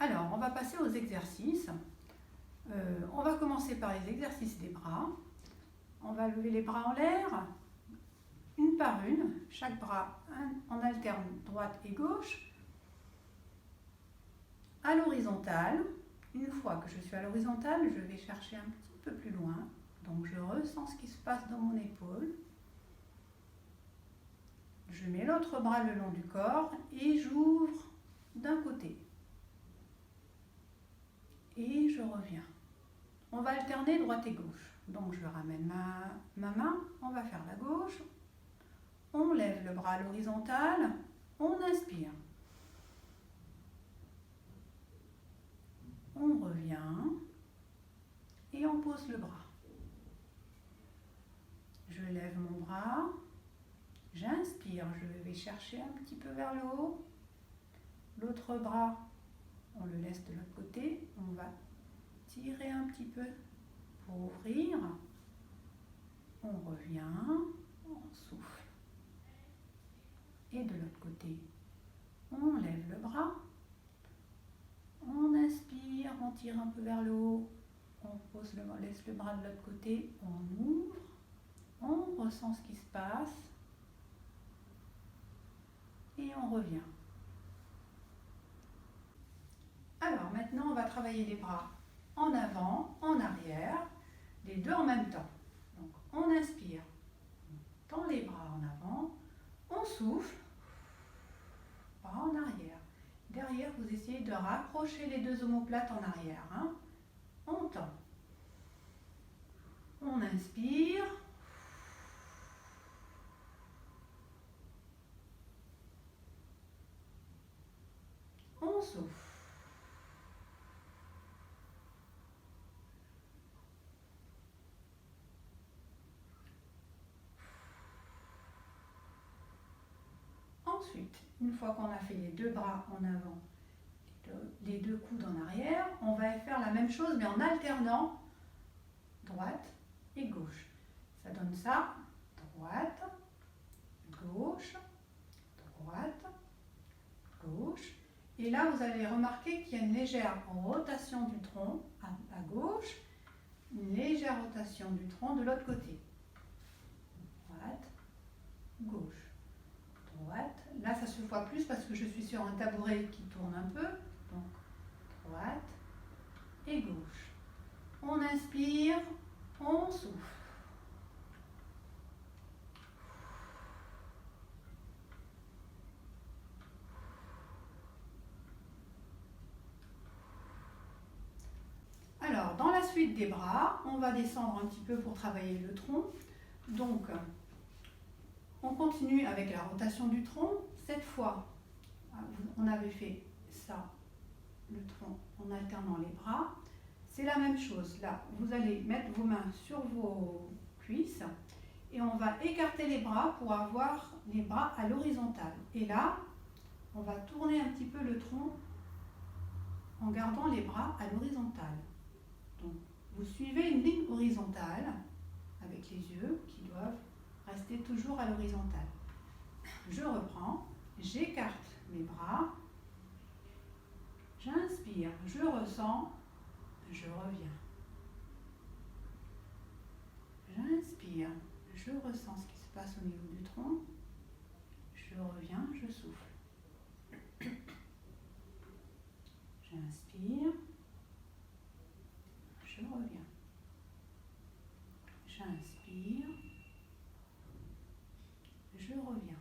Alors, on va passer aux exercices. On va commencer par les exercices des bras. On va lever les bras en l'air, une par une, chaque bras en alterne droite et gauche. À l'horizontale, une fois que je suis à l'horizontale, je vais chercher un petit peu plus loin. Donc je ressens ce qui se passe dans mon épaule. Je mets l'autre bras le long du corps et j'ouvre d'un côté. Et je reviens. On va alterner droite et gauche. Donc je ramène ma main, on va faire la gauche. On lève le bras à l'horizontale, on inspire. On revient et on pose le bras. Je lève mon bras, j'inspire, je vais chercher un petit peu vers le haut. L'autre bras, on le laisse de l'autre côté, on va tirer un petit peu pour ouvrir. On revient, on souffle. Et de l'autre côté, on lève le bras. On inspire, on tire un peu vers le haut, on laisse le bras de l'autre côté, on ouvre, on ressent ce qui se passe et on revient. Alors maintenant, on va travailler les bras en avant, en arrière, les deux en même temps. Donc on inspire, on tend les bras en avant, on souffle, bras en arrière. Derrière, vous essayez de rapprocher les deux omoplates en arrière. Hein. On tend. On inspire. On souffle. Ensuite, une fois qu'on a fait les deux bras en avant, les deux coudes en arrière, on va faire la même chose mais en alternant droite et gauche. Ça donne ça, droite, gauche, droite, gauche. Et là, vous allez remarquer qu'il y a une légère rotation du tronc à gauche, une légère rotation du tronc de l'autre côté. Droite, gauche. Droite. Là, ça se voit plus parce que je suis sur un tabouret qui tourne un peu. Donc, droite et gauche. On inspire, on souffle. Alors, dans la suite des bras, on va descendre un petit peu pour travailler le tronc. Donc, on continue avec la rotation du tronc. Cette fois, on avait fait ça, le tronc, en alternant les bras. la même chose. Là, vous allez mettre vos mains sur vos cuisses et on va écarter les bras pour avoir les bras à l'horizontale. Et là, on va tourner un petit peu le tronc en gardant les bras à l'horizontale. Donc, vous suivez une ligne horizontale avec les yeux qui doivent rester toujours à l'horizontale. Je reprends, j'écarte mes bras, j'inspire, je ressens, je reviens. J'inspire, je ressens ce qui se passe au niveau du tronc, je reviens, je souffle. J'inspire, je reviens. J'inspire, je reviens.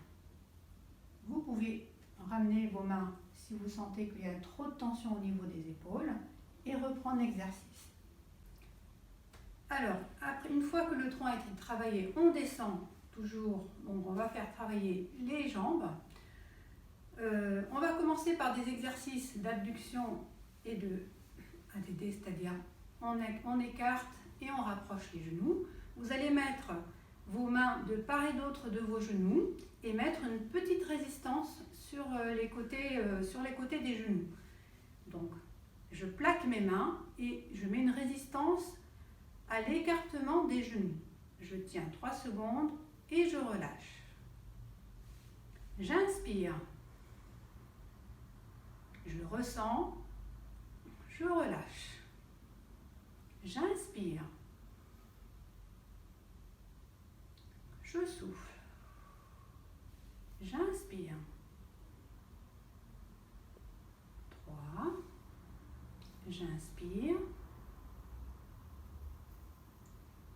Vous pouvez ramener vos mains si vous sentez qu'il y a trop de tension au niveau des épaules et reprendre l'exercice. Alors, après, une fois que le tronc a été travaillé, on descend toujours, donc on va faire travailler les jambes. On va commencer par des exercices d'abduction et de ADD, c'est-à-dire on écarte et on rapproche les genoux. Vous allez mettre vos mains de part et d'autre de vos genoux et mettre une petite résistance sur les côtés des genoux. Donc, je plaque mes mains et je mets une résistance à l'écartement des genoux. Je tiens 3 secondes et je relâche. J'inspire. Je ressens. Je relâche. J'inspire. Je souffle. J'inspire. 3. J'inspire.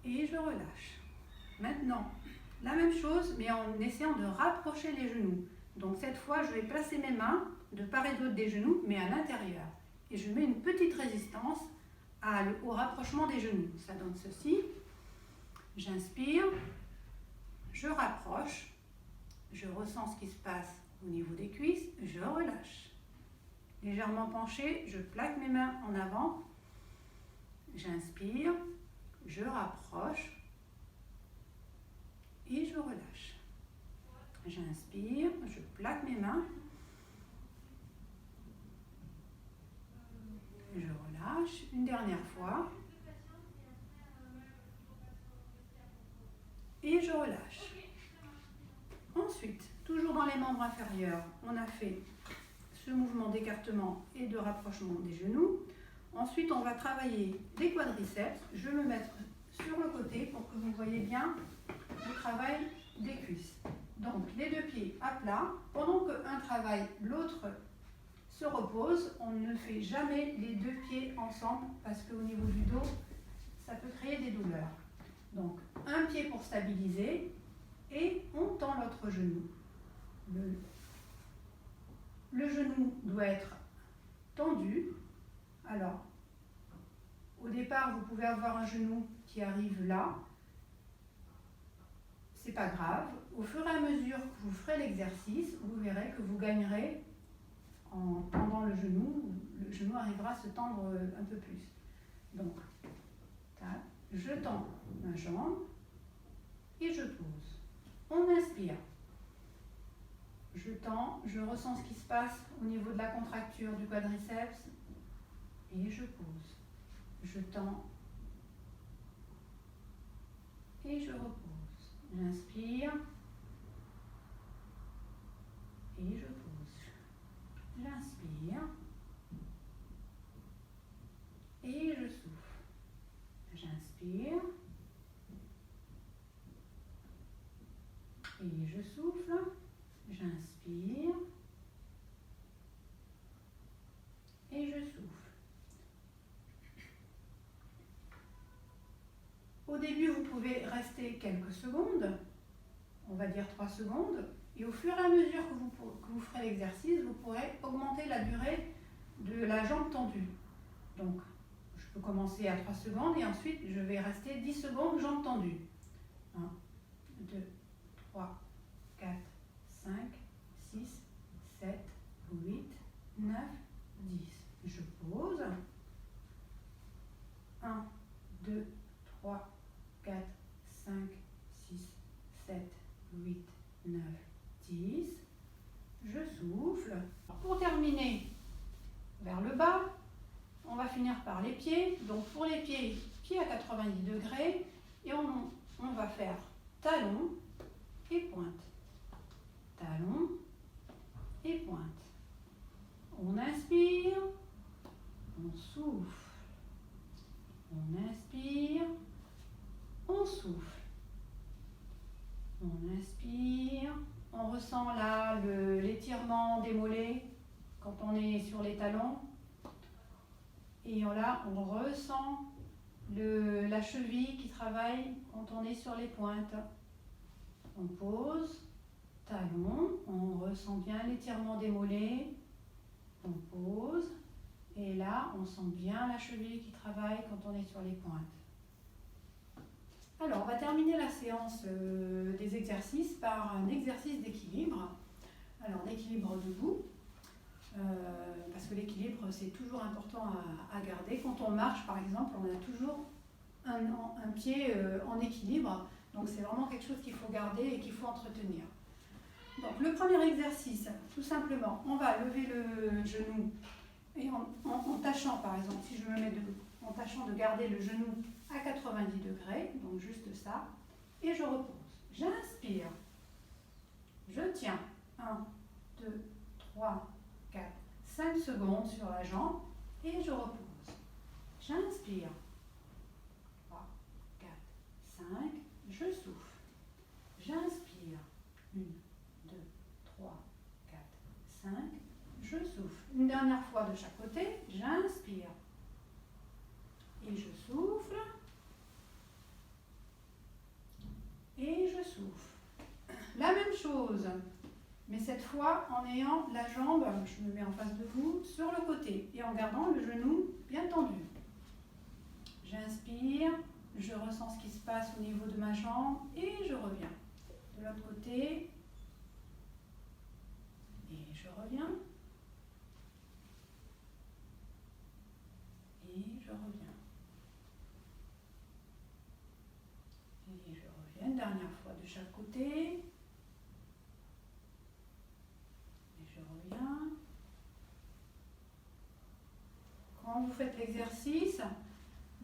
Et je relâche. Maintenant, la même chose, mais en essayant de rapprocher les genoux. Donc cette fois, je vais placer mes mains de part et d'autre des genoux, mais à l'intérieur. Et je mets une petite résistance au rapprochement des genoux. Ça donne ceci. J'inspire, je rapproche, je ressens ce qui se passe au niveau des cuisses, je relâche. Légèrement penché, je plaque mes mains en avant. J'inspire, je rapproche et je relâche. J'inspire, je plaque mes mains. Je relâche. Une dernière fois. Et je relâche. Ensuite, toujours dans les membres inférieurs, on a fait ce mouvement d'écartement et de rapprochement des genoux. Ensuite, on va travailler les quadriceps. Je vais me mettre sur le côté pour que vous voyez bien le travail des cuisses. Donc, les 2 pieds à plat. Pendant qu'un travaille, l'autre se repose. On ne fait jamais les 2 pieds ensemble parce qu'au niveau du dos, ça peut créer des douleurs. Donc, un pied pour stabiliser et on tend l'autre genou. Le genou doit être tendu. Alors, au départ, vous pouvez avoir un genou qui arrive là. C'est pas grave. Au fur et à mesure que vous ferez l'exercice, vous verrez que vous gagnerez en tendant le genou arrivera à se tendre un peu plus. Donc, tac, je tends ma jambe et je pose. On inspire. Je tends, je ressens ce qui se passe au niveau de la contracture du quadriceps et je pose. Je tends et je repose. J'inspire et je pose. J'inspire et je souffle. J'inspire et je souffle. J'inspire et je souffle. Au début, vous pouvez rester quelques secondes, on va dire 3 secondes, et au fur et à mesure que vous ferez l'exercice, vous pourrez augmenter la durée de la jambe tendue. Donc, je peux commencer à 3 secondes et ensuite je vais rester 10 secondes jambe tendue. 1, 2, 3, 4, 5, 6, 7, 8, 9, 10. Je pose. 2, 3, 4, 5, 6, 7, 8, 9, 10. Je souffle. Pour terminer, vers le bas, on va finir par les pieds. Donc pour les pieds, pieds à 90 degrés. Et on va faire talon et pointe. Talon et pointe. On inspire, on souffle. On inspire, on souffle. On inspire, on ressent là l'étirement des mollets quand on est sur les talons. Et là, on ressent la cheville qui travaille quand on est sur les pointes. On pose, talon, on ressent bien l'étirement des mollets. On pose, et là, on sent bien la cheville qui travaille quand on est sur les pointes. Alors, on va terminer la séance des exercices par un exercice d'équilibre. Alors, l'équilibre debout, parce que l'équilibre, c'est toujours important à garder. Quand on marche, par exemple, on a toujours un pied en équilibre. Donc, c'est vraiment quelque chose qu'il faut garder et qu'il faut entretenir. Donc, le premier exercice, tout simplement, on va lever le genou et en tâchant, par exemple, si je me mets debout, en tâchant de garder le genou à 90 degrés, donc juste ça, et je repose. J'inspire, je tiens 1, 2, 3, 4, 5 secondes sur la jambe et je repose. J'inspire, 3, 4, 5, je souffle. J'inspire, 1, 2, 3, 4, 5, je souffle. Une dernière fois de chaque côté, j'inspire et je souffle et je souffle. La même chose, mais cette fois en ayant la jambe, je me mets en face de vous, sur le côté et en gardant le genou bien tendu. J'inspire, je ressens ce qui se passe au niveau de ma jambe et je reviens. De l'autre côté, et je reviens. Et je reviens. Et je reviens. Une dernière fois de chaque côté. Et je reviens. Quand vous faites l'exercice,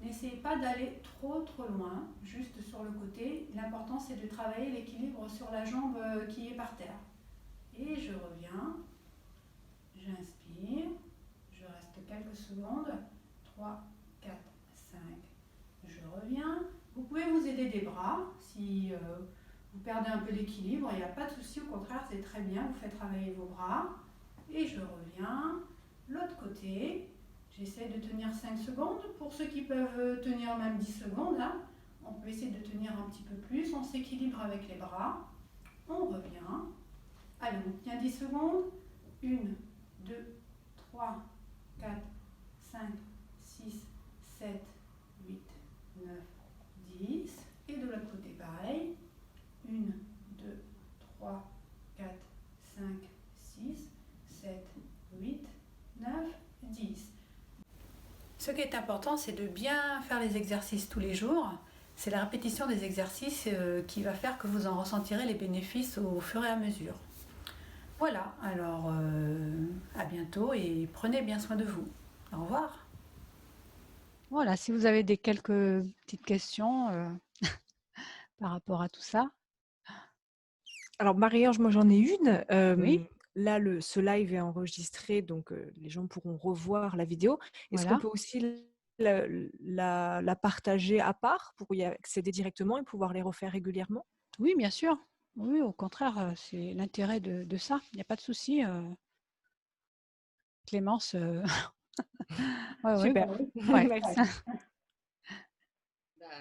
n'essayez pas d'aller trop loin, juste sur le côté. L'important, c'est de travailler l'équilibre sur la jambe qui est par terre. Et je reviens. J'inspire. Je reste quelques secondes. 3, 4, 5. Je reviens. Vous pouvez vous aider des bras. Si vous perdez un peu d'équilibre, il n'y a pas de souci. Au contraire, c'est très bien. Vous faites travailler vos bras. Et je reviens. L'autre côté. J'essaie de tenir 5 secondes. Pour ceux qui peuvent tenir même 10 secondes, hein, on peut essayer de tenir un petit peu plus. On s'équilibre avec les bras. On revient. Allez, on tient 10 secondes. 1, 2, 3, 4, 5, 6, 7, 8, 9, 10. Et de l'autre côté, pareil. 1, 2, 3, 4, 5, 6, 7, 8, 9, 10. Ce qui est important, c'est de bien faire les exercices tous les jours. C'est la répétition des exercices qui va faire que vous en ressentirez les bénéfices au fur et à mesure. Voilà, alors à bientôt et prenez bien soin de vous. Au revoir. Voilà, si vous avez quelques petites questions par rapport à tout ça. Alors Marie-Ange, moi j'en ai une. Oui. Là, ce live est enregistré, donc les gens pourront revoir la vidéo. Est-ce qu'on Voilà. peut aussi la partager à part pour y accéder directement et pouvoir les refaire régulièrement? Oui, bien sûr. Oui, au contraire, c'est l'intérêt de ça. Il n'y a pas de souci. Clémence. Ouais, Super. ouais. Merci.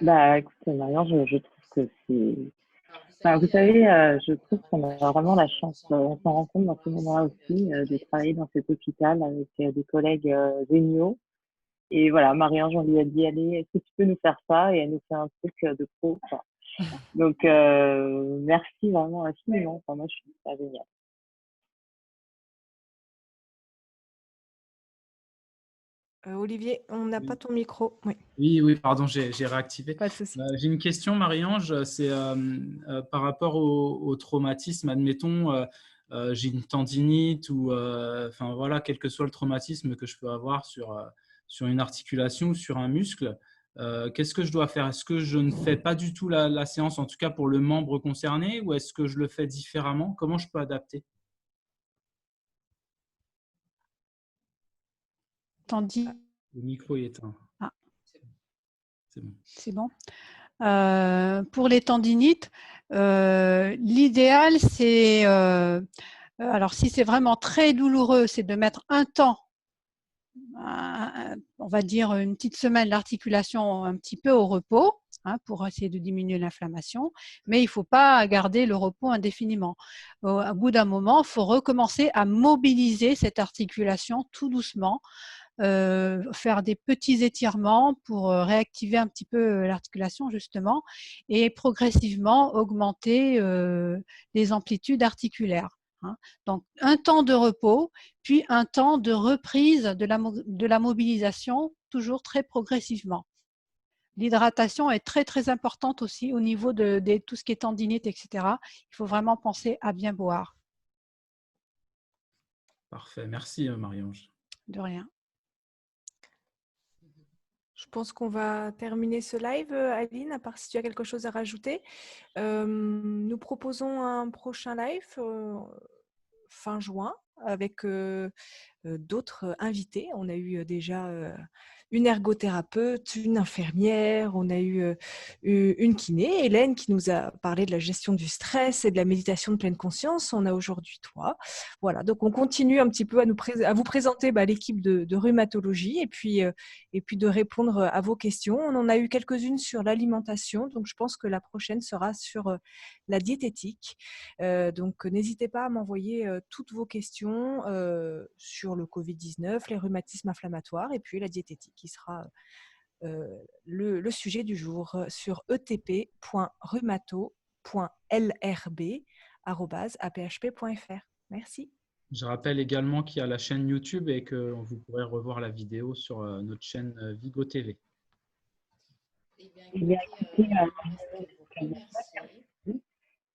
Bah, écoute, Marianne, je trouve que c'est... Enfin, vous savez, je trouve qu'on a vraiment la chance, on s'en rend compte dans ce moment-là aussi, de travailler dans cet hôpital avec des collègues géniaux. Et voilà, Marie-Ange, on lui a dit, allez, est-ce que tu peux nous faire ça? Et elle nous fait un truc de pro, quoi. Donc, merci vraiment infiniment. Enfin, moi, je trouve ça génial. Olivier, on n'a pas ton micro. Oui, Oui, pardon, j'ai réactivé. pas de souci. J'ai une question, Marie-Ange, c'est par rapport au traumatisme. Admettons, j'ai une tendinite ou, enfin voilà, quel que soit le traumatisme que je peux avoir sur une articulation ou sur un muscle. Qu'est-ce que je dois faire? Est-ce que je ne fais pas du tout la séance, en tout cas pour le membre concerné, ou est-ce que je le fais différemment? Comment je peux adapter? Tandis, Le micro est éteint. ah, C'est bon. c'est bon. Pour les tendinites, l'idéal, c'est, alors si c'est vraiment très douloureux, c'est de mettre un temps, on va dire une petite semaine, l'articulation un petit peu au repos, hein, pour essayer de diminuer l'inflammation, mais il ne faut pas garder le repos indéfiniment. Au bout d'un moment, il faut recommencer à mobiliser cette articulation tout doucement, faire des petits étirements pour réactiver un petit peu l'articulation justement et progressivement augmenter les amplitudes articulaires. Hein. Donc un temps de repos, puis un temps de reprise de la mobilisation, toujours très progressivement. L'hydratation est très très importante aussi au niveau de tout ce qui est tendinite, etc. Il faut vraiment penser à bien boire. Parfait, merci Marie-Ange. De rien. Je pense qu'on va terminer ce live, Aline, à part si tu as quelque chose à rajouter. Nous proposons un prochain live fin juin avec d'autres invités. On a eu déjà une ergothérapeute, une infirmière, on a eu une kiné, Hélène, qui nous a parlé de la gestion du stress et de la méditation de pleine conscience. On a aujourd'hui toi. Voilà, donc on continue un petit peu à vous présenter l'équipe de rhumatologie et puis de répondre à vos questions. On en a eu quelques-unes sur l'alimentation, donc je pense que la prochaine sera sur la diététique. Donc n'hésitez pas à m'envoyer toutes vos questions sur le Covid-19, les rhumatismes inflammatoires et puis la diététique qui sera le sujet du jour sur etp.rhumato.lrb@aphp.fr. Merci. Je rappelle également qu'il y a la chaîne YouTube et que vous pourrez revoir la vidéo sur notre chaîne Vigo TV. Eh bien, écoutez, il me reste qu'à vous remercier.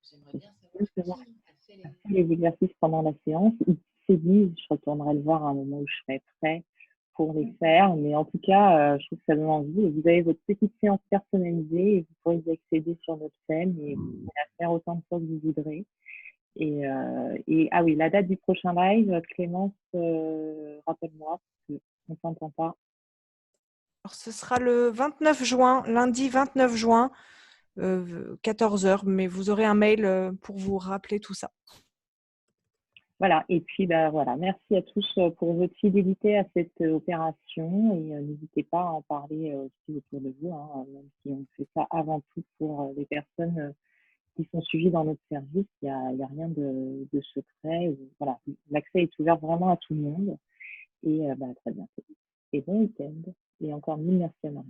J'aimerais bien savoir qui a fait les exercices pendant la séance. Il s'est dit, je retournerai le voir à un moment où je serai prêt pour les faire. Mais en tout cas, je trouve que ça donne envie. Et vous avez votre petite séance personnalisée et vous pourrez y accéder sur notre chaîne et vous pourrez la faire autant de fois que vous voudrez. Et ah oui, la date du prochain live, Clémence, rappelle-moi, parce qu'on ne t'entend pas. Alors, ce sera le 29 juin, lundi 29 juin, 14h, mais vous aurez un mail pour vous rappeler tout ça. Voilà, et puis voilà, merci à tous pour votre fidélité à cette opération et n'hésitez pas à en parler aussi autour de vous, hein, même si on fait ça avant tout pour les personnes qui sont suivies dans notre service, il y a rien de secret. Voilà, l'accès est ouvert vraiment à tout le monde et à très bientôt. Et bon week-end et encore mille merci à Marie.